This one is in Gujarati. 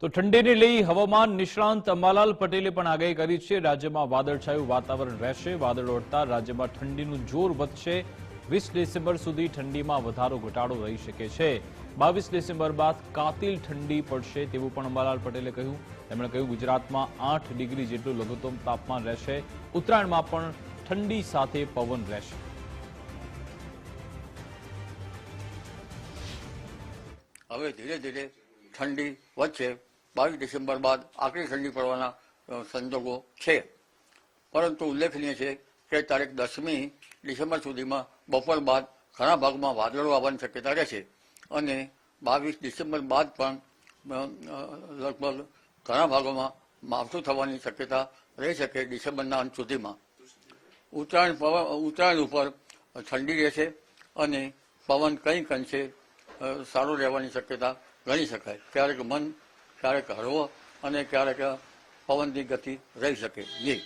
તો ઠંડીને લઈ હવામાન નિષ્ણાંત અંબાલાલ પટેલે પણ આગાહી કરી છે। રાજ્યમાં વાદળછાયું વાતાવરણ રહેશે। વાદળ ઓળતા રાજ્યમાં ઠંડીનું જોર વધશે। 20 ડિસેમ્બર સુધી ઠંડીમાં વધારો ઘટાડો રહી શકે છે। 22 ડિસેમ્બર બાદ કાતિલ ઠંડી પડશે તેવું પણ અંબાલાલ પટેલે કહ્યું। તેમણે કહ્યું ગુજરાતમાં 8 ડિગ્રી જેટલું લઘુત્તમ તાપમાન રહેશે। ઉત્તરાયણમાં પણ ઠંડી સાથે પવન રહેશે। હવે ધીરે ધીરે ઠંડી વધશે। 22 ડિસેમ્બર બાદ આકરી ઠંડી પડવાના સંજોગો છે, પરંતુ ઉલ્લેખનીય છે કે તારીખ 10મી ડિસેમ્બર સુધીમાં બપોર બાદ ઘણા ભાગમાં વાદળો આવવાની શક્યતા રહેશે અને 22 ડિસેમ્બર બાદ પણ લગભગ ઘણા ભાગોમાં માવઠું થવાની શક્યતા રહી શકે ડિસેમ્બરના અંત સુધીમાં। ઉત્તરાયણ ઉપર ઠંડી રહેશે અને પવન કંઈક અંશે સારો રહેવાની શક્યતા ગણી શકાય। ક્યારેક હળવો અને ક્યારેક પવનની ગતિ રહી શકે। જી।